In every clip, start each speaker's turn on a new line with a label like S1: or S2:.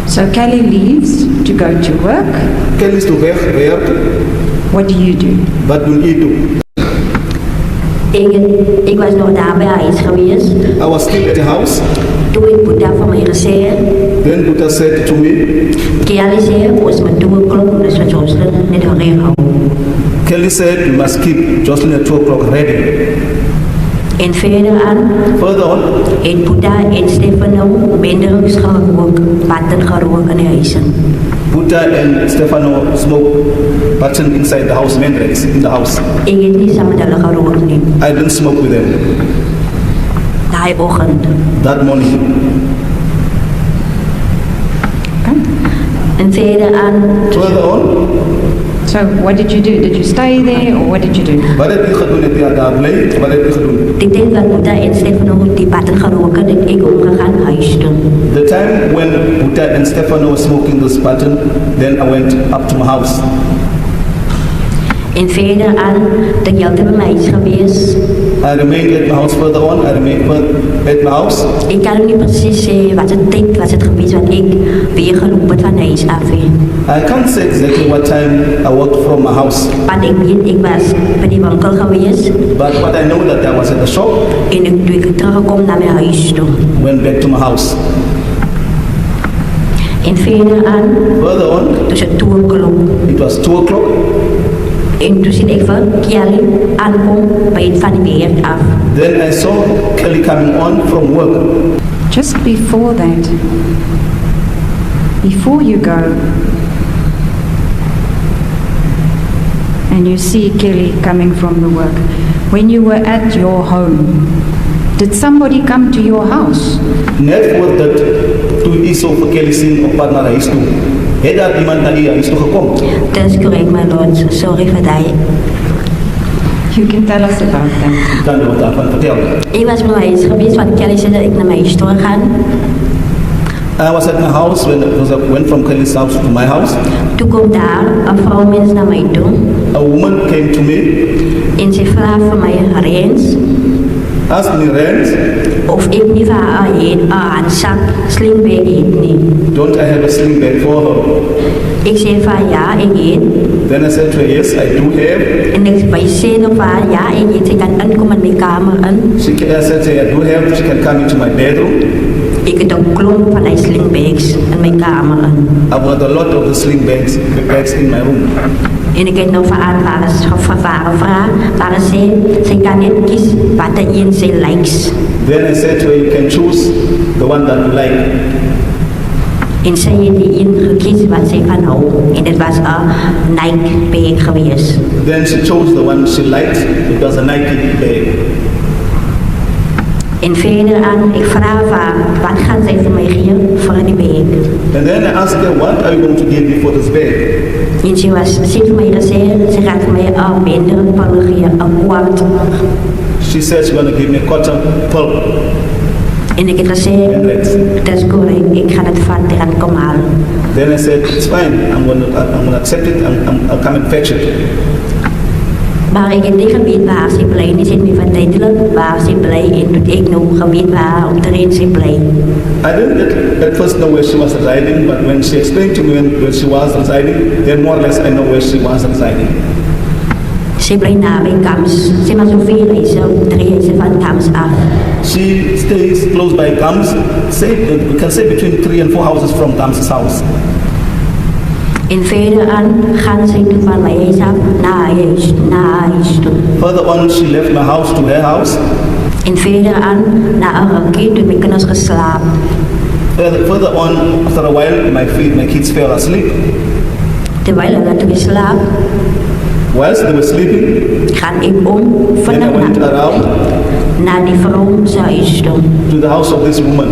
S1: So Kelly leaves to go to work.
S2: Kelly is to werk.
S1: What do you do?
S2: Wat doen u toe?
S3: Ik was nog daar bij huis geweest.
S2: I was still at the house.
S3: Toen ik Boeta van mij gezegd.
S2: Then Buddha said to me,
S3: Kelly zei, ons moet 2 o'clock, dus we Joshlin net gereed houden.
S2: Kelly said we must keep Joshlin at 2 o'clock ready.
S3: En verder aan,
S2: Further on,
S3: het Boeta en Stefano benderings gerookt, patten gerookt in de huizen.
S2: Buddha and Stefano smoke button inside the house, mandrakes in the house.
S3: Ik heb niet samen met hulle gerookt nie.
S2: I didn't smoke with them
S3: Daai oggend.
S2: that morning.
S1: Okay.
S3: En verder aan,
S2: Further on,
S1: So what did you do? Did you stay there or what did you do?
S2: wat heb je gedaan at the daar blij? Wat heb je gedaan?
S3: ik denk dat Boeta en Stefano die patten gerookt, dat ik omgegaan huis toe.
S2: The time when Buddha and Stefano were smoking this button, then I went up to my house.
S3: En verder aan, de geld bij mij is geweest.
S2: I remained at my house. Further on, I remained at my house.
S3: Ik kan niet precies zeggen wat het tijd was het geweest wat ik weer gelopen van huis af.
S2: I can't say exactly what time I walked from my house,
S3: Want ik weet, ik was bij die winkel geweest
S2: but what I know that I was at the shop,
S3: en toen ik terugkom naar mijn huis toe.
S2: went back to my house.
S3: En verder aan,
S2: Further on,
S3: tussen 2 o'clock.
S2: it was 2 o'clock.
S3: En toen zie ik van Kelly aankom bij het van die werk af.
S2: Then I saw Kelly coming on from work.
S1: Just before that, before you go and you see Kelly coming from the work, when you were at your home, did somebody come to your house?
S2: Net voordat toen ik zo voor Kelly zien op pad naar huis toe, heeft daar iemand naar je huis toe gekomen.
S3: Dat is correct, my lord. Sorry voor dat.
S1: You can tell us about that.
S2: Dan wil ik daarvan vertellen.
S3: Ik was bij mijn huis geweest, want Kelly zei dat ik naar mijn huis toe ga.
S2: I was at my house when I went from Kelly's house to my house.
S3: Toen komt daar een vrouw mens naar mij toe.
S2: A woman came to me,
S3: En ze vraagt van mij reens
S2: asked me rent,
S3: of ik niet van haar een zak slingbag eet niet.
S2: don't I have a sling bag for her?
S3: Ik zei van ja, ik eet.
S2: Then I said to her, yes, I do have.
S3: En ik zei nog van ja, ik eet. Ze kan inkomen in mijn kamer in.
S2: I said to her, I do have. She can come into my bedroom.
S3: Ik heb een klomp van die slingbags in mijn kamer in.
S2: I've got a lot of the sling bags in my room.
S3: En ik heb nog van haar gevaren waar ze kan net kiezen wat de een ze likes.
S2: Then I said to her, you can choose the one that you like.
S3: En ze heeft die een gekies wat ze van houdt. En het was een Nike bag geweest.
S2: Then she chose the one she liked. It was a Nike bag.
S3: En verder aan, ik vraag haar, wat gaan zij voor mij geven voor die bag?
S2: And then I asked her, what are you going to give me for this bag?
S3: En ze heeft mij gezegd, ze gaat mij een minder pullen geven, een kwart.
S2: She said she's going to give me cotton pulp.
S3: En ik heb gezegd, dat is correct, ik ga het vatten en kom halen.
S2: Then I said, it's fine. I'm going to accept it. I'll come and fetch it.
S3: Maar ik heb niet gebied waar ze blij is, het niet van tijdelijk waar ze blij in, doet ik nog gebied waar op de reden ze blij.
S2: I didn't at first know where she was residing, but when she explained to me where she was residing, then more or less I know where she was residing.
S3: Ze blij na bij Kams, ze maar zoveel reizen, 3 reizen van Kams af.
S2: She stays close by Kams, we can say between 3 and 4 houses from Kam's house.
S3: En verder aan gaan ze toen van mijn huis af naar huis toe.
S2: Further on, she left my house to her house.
S3: En verder aan naar een rakje toen mijn kinders geslapen.
S2: Further on, after a while, my kids fell asleep.
S3: Terwijl hulle toen slaap,
S2: Whilst they were sleeping,
S3: ga ik om van
S2: then I went
S3: de
S2: around
S3: naar die vrouw zijn huis toe.
S2: to the house of this woman.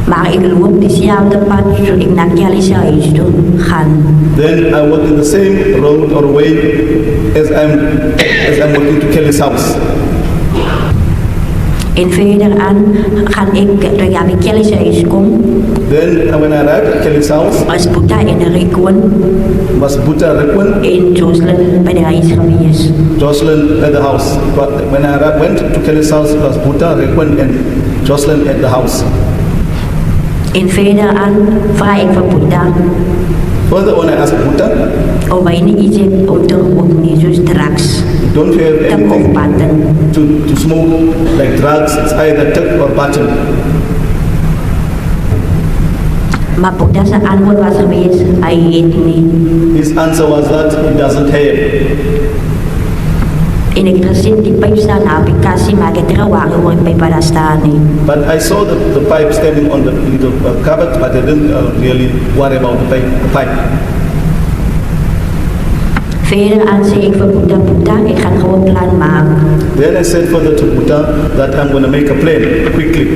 S3: Maar ik loop diezelfde pad toen ik naar Kelly's huis toe gaan.
S2: Then I walked in the same road or way as I'm walking to Kelly's house.
S3: En verder aan ga ik, toen ik bij Kelly's huis kom,
S2: Then when I arrived at Kelly's house,
S3: was Boeta en Rekwan
S2: was Buddha Rekwan,
S3: en Joshlin bij de huis geweest.
S2: Joshlin at the house. But when I went to Kelly's house, it was Buddha Rekwan and Joshlin at the house.
S3: En verder aan vraag ik van Boeddha
S2: Further on, I asked Buddha,
S3: of hij niet iets heeft om te roken, niet zoals drugs,
S2: don't you have
S3: tuk of
S2: anything
S3: batten.
S2: to smoke like drugs? It's either tuck or button.
S3: Maar Boeddha's antwoord was geweest, hij eet niet.
S2: His answer was that he doesn't have.
S3: En ik gezien die pijp staan na applicatie, maar ik heb er een wagen waar ik pijp daar staan niet.
S2: But I saw the pipe standing on the cupboard, but I didn't really worry about the pipe.
S3: Verder aan zei ik van Boeddha, ik ga gewoon een plan maken.
S2: Then I said further to Buddha that I'm going to make a plan quickly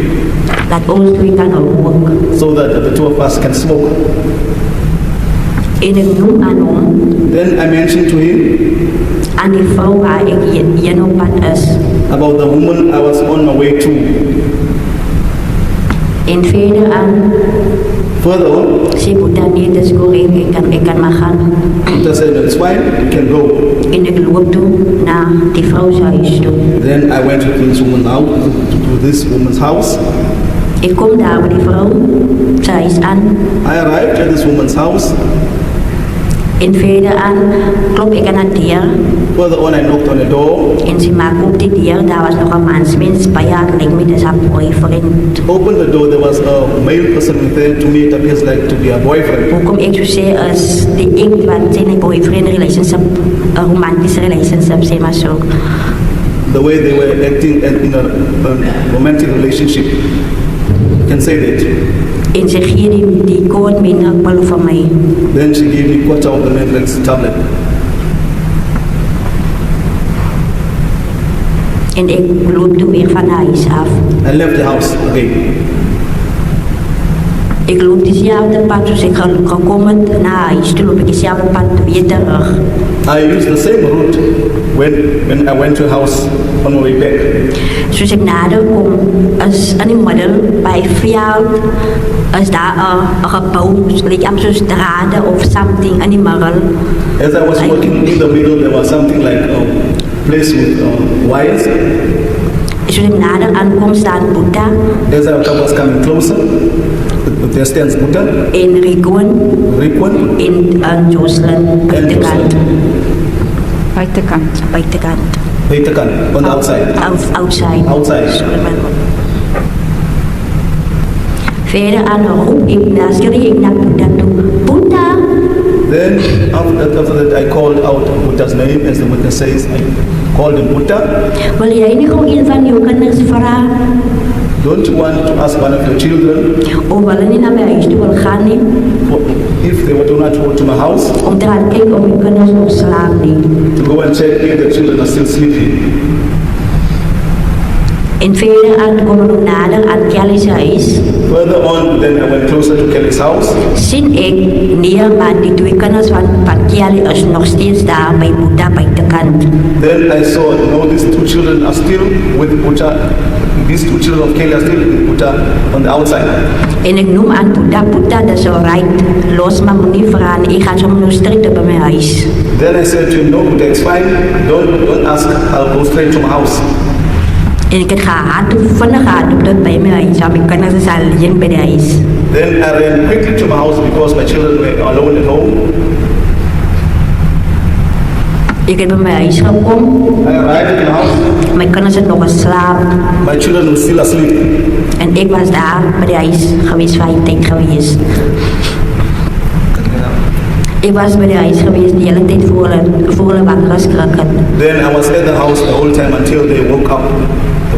S3: Dat ons twee kan roken.
S2: so that the two of us can smoke.
S3: En ik noem aan hem,
S2: Then I mentioned to him
S3: aan die vrouw waar ik hier op pad is.
S2: about the woman I was on my way to.
S3: En verder aan,
S2: Further on,
S3: zei Boeddha, nee, dat is correct, ik kan maar gaan.
S2: Buddha said, it's fine, you can go.
S3: En ik loop toe naar die vrouw's huis toe.
S2: Then I went to this woman's house, to this woman's house.
S3: Ik kom daar bij die vrouw, zij is aan.
S2: I arrived at this woman's house.
S3: En verder aan, klop ik aan de deur.
S2: Further on, I knocked on the door.
S3: En ze maakt op die deur, daar was nog een mansmens, bij haar gelijk met zijn boyfriend.
S2: Opened the door, there was a male person there. To me, it appears like to be a boyfriend.
S3: Hoe kom ik zo zeggen, als die ik wat zijn boyfriend relationship, een romantische relationship, zeg maar zo.
S2: The way they were acting in a romantic relationship. You can say that.
S3: En ze geeft die koord mineral van mij.
S2: Then she gave me quarter of the Matrix tablet.
S3: En ik loop toen weer van huis af.
S2: I left the house again.
S3: Ik loop diezelfde pad zoals ik gekomen naar huis. Toen loop ik diezelfde pad weer terug.
S2: I used the same route when I went to house on my way back.
S3: Zoals ik nader kom, is in het middel bij veld, is daar een gebouw, like zoals draden of something in die middel.
S2: As I was walking in the middle, there was something like a place with wires.
S3: Zoals ik nader aankom, staat Boeddha
S2: As I was coming closer, there stands Buddha,
S3: en Rikwan
S2: Rikwan,
S3: en Joshlin buitenkant.
S1: Buitenkant.
S3: Buitenkant.
S2: Peitakan, on the outside.
S3: Outside.
S2: Outside.
S3: Sorry, man. Verder aan roep ik naar schreeuw ik naar Boeddha toe. Boeddha!
S2: Then after that, I called out Buddha's name, as the witness says. I called him Buddha.
S3: Wil jij niet gewoon een van je kinders vragen?
S2: Don't you want to ask one of your children
S3: Of willen niet naar mijn huis toe wil gaan niet?
S2: if they do not go to my house
S3: Om te gaan kijken of je kinders nog slapen niet.
S2: to go and check if the children are still sleeping?
S3: En verder aan komen we nader aan Kelly's huis.
S2: Further on, then I went closer to Kelly's house.
S3: Zie ik neer, maar die twee kinders van Kelly is nog steeds daar bij Boeddha buitenkant.
S2: Then I saw, these two children are still with Buddha. These two children of Kelly are still with Buddha on the outside.
S3: En ik noem aan Boeddha, dat is alright. Los maar moet niet vragen, ik ga zo nog straight op mijn huis.
S2: Then I said to him, no, Buddha, it's fine. Don't ask. I'll go straight to my house.
S3: En ik ga vandaag gaat tot bij mijn huis, want ik kan het al liggen bij de huis.
S2: Then I ran quickly to my house because my children were alone at home.
S3: Ik heb bij mijn huis gekomen,
S2: I arrived at my house.
S3: mijn kinderen zijn nog geslapen.
S2: My children were still asleep.
S3: En ik was daar bij de huis geweest, 5 tijd geweest. Ik was bij de huis geweest de hele tijd voor de wakker geschrokken.
S2: Then I was at the house the whole time until they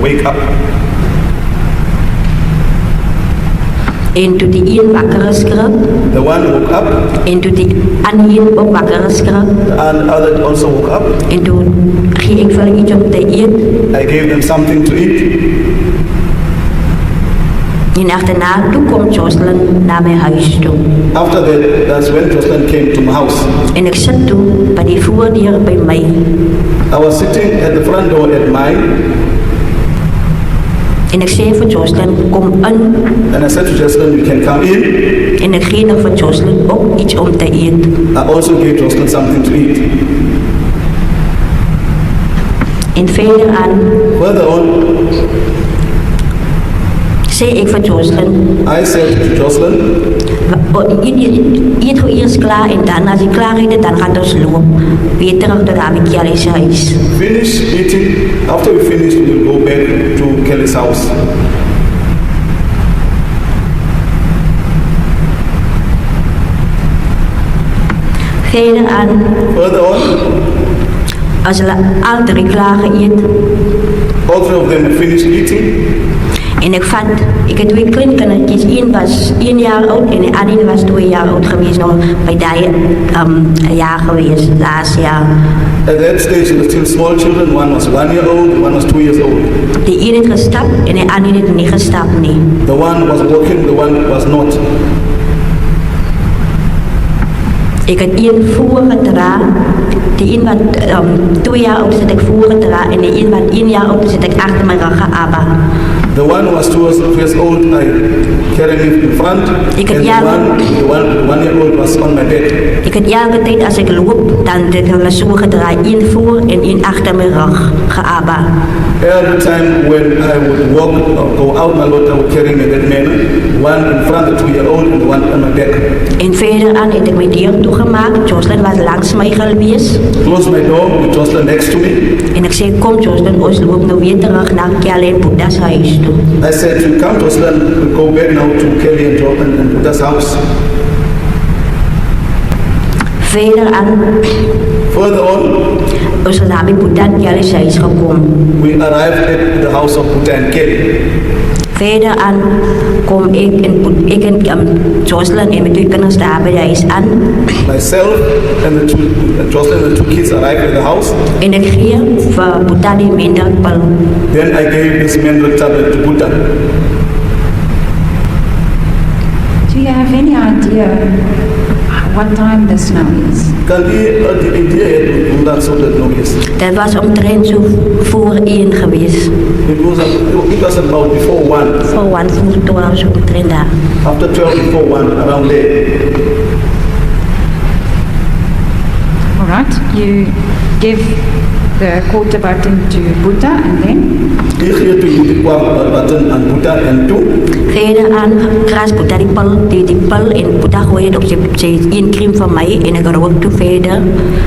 S2: wake up.
S3: En toen die een wakker geschrokken,
S2: The one woke up,
S3: en toen die andere ook wakker geschrokken.
S2: and the other also woke up.
S3: En toen ging ik voor iets op te eten.
S2: I gave them something to eat.
S3: En achterna toen komt Joshlin naar mijn huis toe.
S2: After that, that's when Joshlin came to my house.
S3: En ik zat toen bij die voordeur bij mij.
S2: I was sitting at the front door at mine,
S3: En ik zei voor Joshlin, kom in.
S2: and I said to Joshlin, you can come in.
S3: En ik geef voor Joshlin ook iets om te eten.
S2: I also gave Joshlin something to eat.
S3: En verder aan
S2: Further on,
S3: Sê ek vir Joshlin,
S2: I said to Joshlin,
S3: eet gou eers klaar en dan as jy klaar het, dan gaan ons loop. Weer terug tot David Kelly se huis.
S2: finish eating. After we finish, we will go back to Kelly's house.
S3: Verder aan,
S2: Further on,
S3: as hulle al 3 klaar geëet,
S2: all 3 of them had finished eating.
S3: en ek het 2 kleinkindertjies, een was 1 jaar oud en die ander was 2 jaar oud geweest, nog by die jaar geweest, laatst jaar.
S2: At that stage, there were still small children. One was 1 year old, one was 2 years old.
S3: Die een het gestap en die ander het nie gestap nie.
S2: The one was walking, the one was not.
S3: Ek het een voorgedra, die een wat 2 jaar oud is, het ek voorgedra en die een wat 1 jaar oud is, het ek achter my rug geabba.
S2: The one who was 2 years old, I carried him in front, and
S3: Ik heb
S2: the
S3: jaren-
S2: one year old was on my back.
S3: Ik het elke tijd als ik loop, dan het hulle so gedraai, een voor en een achter my rug geabba.
S2: Every time when I would walk or go out my road, I would carry him in that manner. One in front, the 2-year-old, and the one on my back.
S3: En verder aan het ek my deur toegemaak, Joshlin was langs my gewees.
S2: Closed my door with Joshlin next to me.
S3: En ek sê, kom Joshlin, ons loop nou weer terug na Kelly en Boeda's huis toe.
S2: I said to come Joshlin, we'll go back now to Kelly and Jordan and Buddha's house.
S3: Verder aan,
S2: Further on,
S3: ons het daar by Boeda en Kelly's huis gekom.
S2: we arrived at the house of Buddha and Kelly.
S3: Verder aan kom ek en Joshlin en my 2 kinders daar by die huis aan.
S2: Myself and Joshlin and the 2 kids arrived at the house.
S3: En ek gee vir Boeda die menderpil.
S2: Then I gave this mandrel tablet to Buddha.
S1: Do you have any idea what time this now is?
S2: Kan die idee het hoe dat so dat nog is?
S3: Dat was omtrent so voor 1 geweest.
S2: It was about before 1.
S3: Voor 1, voor 12, so omtrent daar.
S2: After 12, before 1, around there.
S1: All right, you give the quarter button to Buddha and then?
S2: Ik geef toe die button aan Buddha en toe.
S3: Verder aan kras Boeda die pil en Boeda gooi het op sy 1 kriem van my en ek rook toe verder.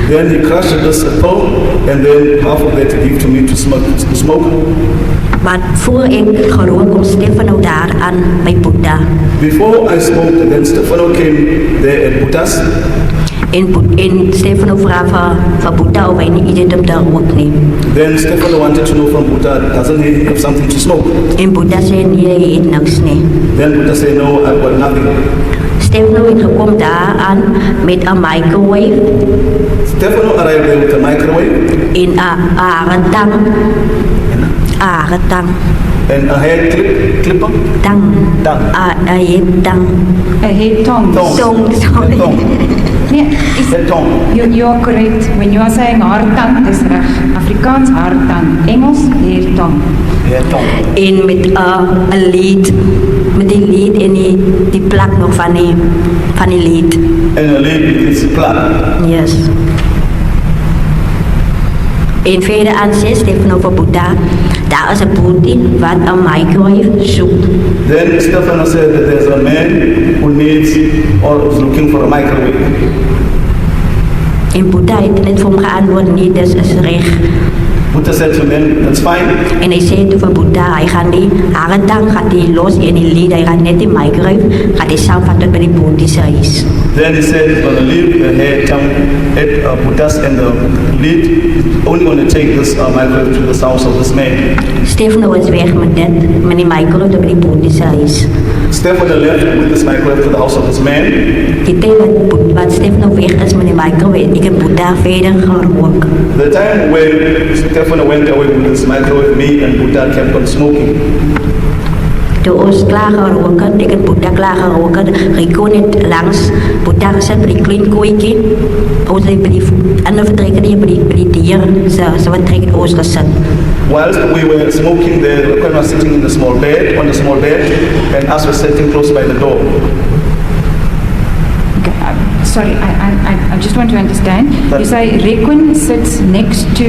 S2: Then he crushed this pill and then half of that he gave to me to smoke.
S3: Maar voor ek gerook kom Stefano daar aan by Boeda.
S2: Before I smoked, then Stefano came there at Buddha's.
S3: En Stefano vra vir Boeda of hy nie iets het om te rook nie.
S2: Then Stefano wanted to know from Buddha, doesn't he have something to smoke?
S3: En Boeda sê nee, hy het niks nie.
S2: Then Buddha said, no, I've got nothing.
S3: Stefano het gekom daar aan met 'n microwave
S2: Stefano arrived there with a microwave
S3: en 'n arendang. Arendang.
S2: and a hair clipper.
S3: Tang.
S2: Tang.
S3: Tang.
S1: A head tongs.
S2: Tongs.
S3: Tong, sorry.
S2: Tong.
S1: Nee,
S2: The tongue.
S1: you are correct. When you are saying haartang, dis reg. Afrikaans haartang, Engels hair tong.
S2: Yeah, tongue.
S3: En met 'n lead, met die lead en die plak nog van die lead.
S2: And a lid with its plug.
S3: Yes. En verder aan sê Stefano vir Boeda, daar is 'n boetie wat 'n microwave soek.
S2: Then Stefano said that there's a man who needs or is looking for a microwave.
S3: En Boeda het net vir hom geantwoord, nee, dis is reg.
S2: Buddha said to him, that's fine.
S3: En hy sê toe vir Boeda, hy gaan die harentang gaan die los en die lead, hy gaan net die microwave, gaan die saamvat tot by die boetie se huis.
S2: Then he said he's going to leave the hair tongue at Buddha's and the lid. Only going to take this microwave to the house of this man.
S3: Stefano is weg met die microwave tot by die boetie se huis.
S2: Stefano left with this microwave to the house of this man.
S3: Die tyd wat Stefano weg is met die microwave, ek en Boeda verder gerook.
S2: The time when Stefano went away with this microwave, me and Buddha kept on smoking.
S3: Toe ons klaar gerook het, ek en Boeda klaar gerook het, Rico net langs Boeda gesit by die klein kooitjie. Ons het by die ander vertrekker die by die dier, so wat trek het ons gesit.
S2: Whilst we were smoking there, the Queen was sitting in the small bed, on the small bed, and us were sitting close by the door.
S1: Okay, sorry, I just want to understand. You say Rekun sits next to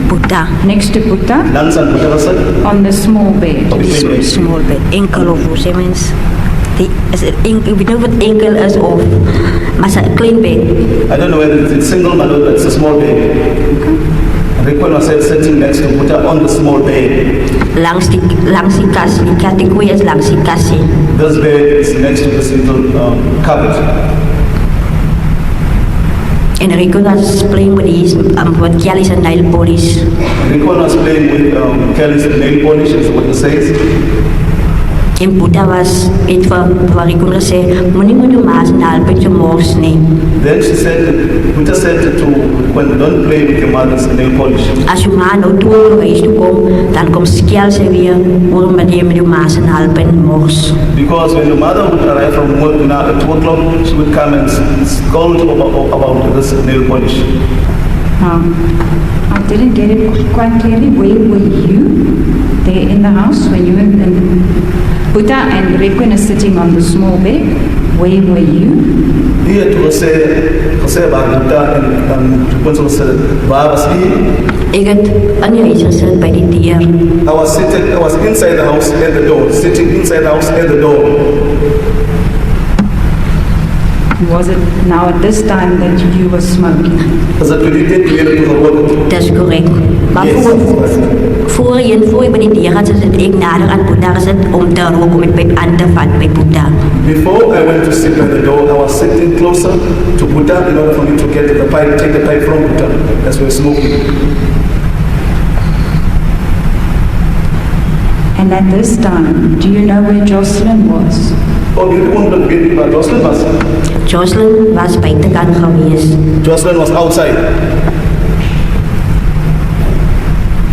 S3: Buddha.
S1: Buddha
S2: Langs aan Buddha gesit
S1: on the small bed.
S2: op die
S3: Die
S2: bed.
S3: small bed. Enkel of hoe sê mens? Ik weet niet of het enkel is of... Maar het is een klein bed.
S2: I don't know whether it's single but it's a small bed. Rekwan was sitting next to Buddha on the small bed.
S3: Langs die kas. Die categorie is langs die kassie.
S2: This bed is next to the single cupboard.
S3: En Rico was playing with Kelly's and nail polish.
S2: Rekwan was playing with Kelly's nail polish, is what it says.
S3: En Buddha was iets waar Rico zei, moet je maas na een beetje mors nee.
S2: Then she said, Buddha said to when don't play with your mother's nail polish.
S3: Als je ma nou toe huis toe komt, dan komt Kel ze weer, waarom met je maas en helpen mors.
S2: Because when your mother would arrive from work now at 2 o'clock, she would come and scold about this nail polish.
S1: I didn't get it quite clearly. Where were you there in the house when you and Buddha and Rekun are sitting on the small bed? Where were you?
S2: Hier toe gesê waar Buddha en Rekwan sal sit, waar was u?
S3: Ik heb aan je huis gezet bij die dier.
S2: I was inside the house at the door, sitting inside the house at the door.
S1: Was it now at this time that you were smoking?
S2: Was het toen u dit weer toe geworden?
S3: Dat is correct. Maar
S2: Yes.
S3: voor je bij die dier had, zit ik nader aan Buddha gezet om te roken, om het bij aan te vatten bij Buddha.
S2: Before I went to sit by the door, I was sitting closer to Buddha in order for me to get the pipe, take the pipe from Buddha as we were smoking.
S1: And at this time, do you know where Joshlin was?
S2: Oh, you won't believe waar Joshlin was.
S3: Joshlin was buitenkant geweest.
S2: Joshlin was outside.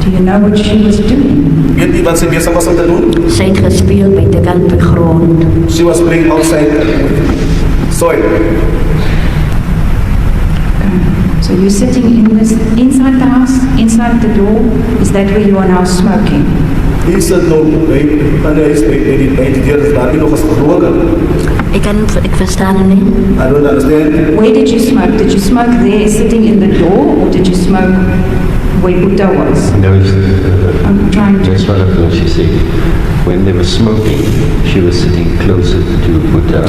S1: Do you know what she was doing?
S2: Weet u wat sy besig was om te doen?
S3: Zij het gespeeld buitenkant op de grond.
S2: She was playing outside with soil.
S1: So you're sitting in inside the house, inside the door. Is that where you are now smoking?
S2: Hier sit nou by die deur is daar nie nog eens geroken.
S3: Ik verstaan hem niet.
S2: I don't understand.
S1: Where did you smoke? Did you smoke there, sitting in the door, or did you smoke where Buddha was?
S4: No,
S1: I'm trying to.
S4: that's one of the things she said. When they were smoking, she was sitting closer to Buddha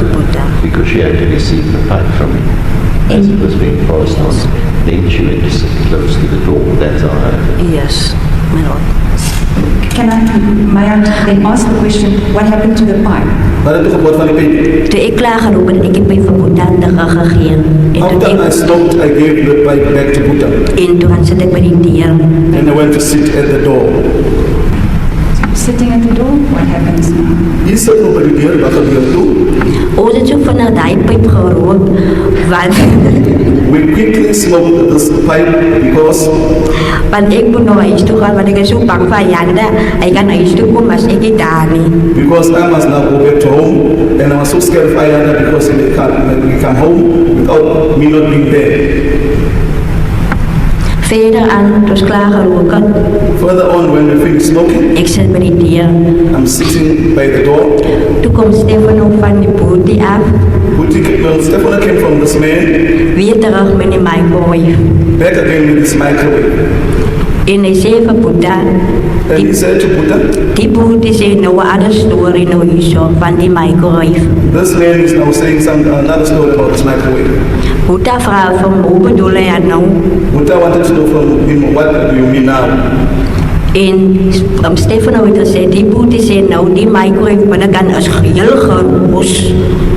S4: because she had to receive the pipe from him as it was being passed on. Then she went to sit close to the door. That's how I heard it.
S3: Yes, my lord.
S1: May I then ask the question, what happened to the pipe?
S2: Wat het gebod van die pijp?
S3: Toen ik klaar geroepen, ik heb bij van Buddha teruggegeven.
S2: After I stopped, I gave the pipe back to Buddha.
S3: En toen zit ik bij die dier.
S2: And I went to sit at the door.
S1: Sitting at the door, what happens now?
S2: Hier sit nou by die deur, wat gebeur toe?
S3: Ons het zo vanuit die pijp gerookt, want,
S2: We quickly smoked this pipe because
S3: want ik moet naar huis toe gaan, want ik is zo bang van Janda. Hij kan naar huis toe komen als ik het daar niet.
S2: I must now go back to home, and I was so scared of Ayana because he can come home without me not being there.
S3: Verder aan, het was klaar geroken.
S2: Further on, when we finished smoking,
S3: Ik zit bij die dier.
S2: I'm sitting by the door.
S3: Toen komt Stefano van die boot af.
S2: Stefano came from this man,
S3: Weer terug met die microwave.
S2: back again with this microwave.
S3: En hij zei van Buddha,
S2: And he said to Buddha,
S3: die boot is een oude story nou hier zo, van die microwave.
S2: this man is now saying another story about this microwave.
S3: Buddha vraagt van, hoe bedoel hij nou?
S2: Buddha wanted to know from him, what do you mean now?
S3: En Stefano heeft gezegd, die boot is een nou, die microwave, maar dat kan als heel geroos.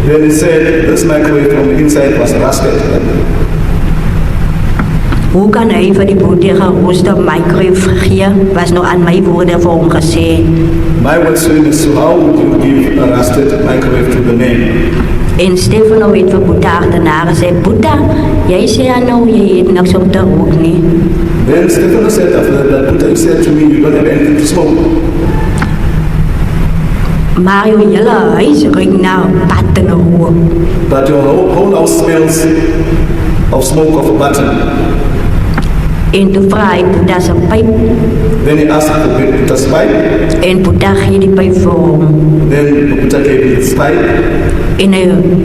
S2: Then he said, this microwave from the inside was rusted.
S3: Hoe kan hij van die boot die gerooste microwave geven? Was nou aan mijn woorden voor hem gezegd.
S2: My words to him is, so how would you give a rusted microwave to the man?
S3: En Stefano heeft van Buddha achterna gezegd, Buddha, jij zei nou, je eet niks om te roken, nee.
S2: Then Stefano said after that, Buddha, you said to me, you don't have anything to smoke.
S3: Maar je hele huis ruikt naar patten rook.
S2: But your whole house smells of smoke of a button.
S3: En toen vraag ik Buddha zijn pijp.
S2: Then he asked for Buddha's pipe.
S3: En Buddha geeft die pijp voor hem.
S2: Then Buddha gave him his pipe.
S3: En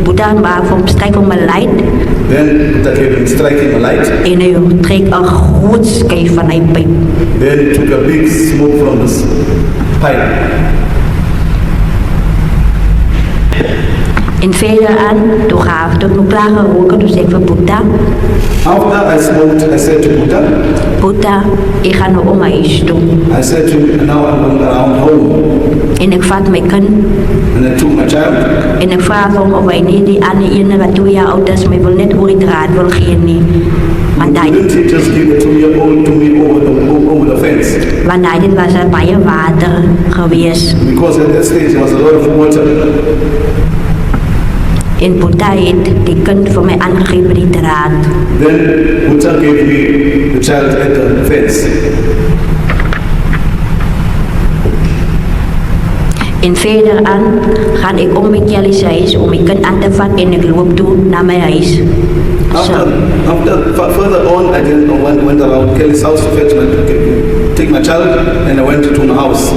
S3: Boeddha maakt van strijk van mijn light.
S2: Then Buddha gave him striking a light.
S3: En hij trekt een groot schijf van een pijp.
S2: Then he took a big smoke from this pipe.
S3: En verder aan, toen gaf ik nog klaar geroken, toen zei ik van Boeddha.
S2: After I smoked, I said to Buddha,
S3: Boeddha, ik ga naar oma huis toe.
S2: I said to him, now I'm going around home.
S3: En ik vat mijn kind.
S2: And I took my child.
S3: En ik vraag hem of hij niet die andere ene wat 2 jaar oud is, maar wil net hoe het raad wil geven nie. Want hij,
S2: Didn't he just give the 2-year-old to me over the fence?
S3: want hij dit was er baie water geweest.
S2: Because at that stage there was a lot of water.
S3: En Boeddha heeft die kind voor mij aangegeven die draad.
S2: Then Buddha gave me the child at the fence.
S3: En verder aan ga ik om met Kelly's huis om mijn kind aan te vatten en ik loop toe naar mijn huis.
S2: Further on, I then went around Kelly's house to take my child, and I went to my house.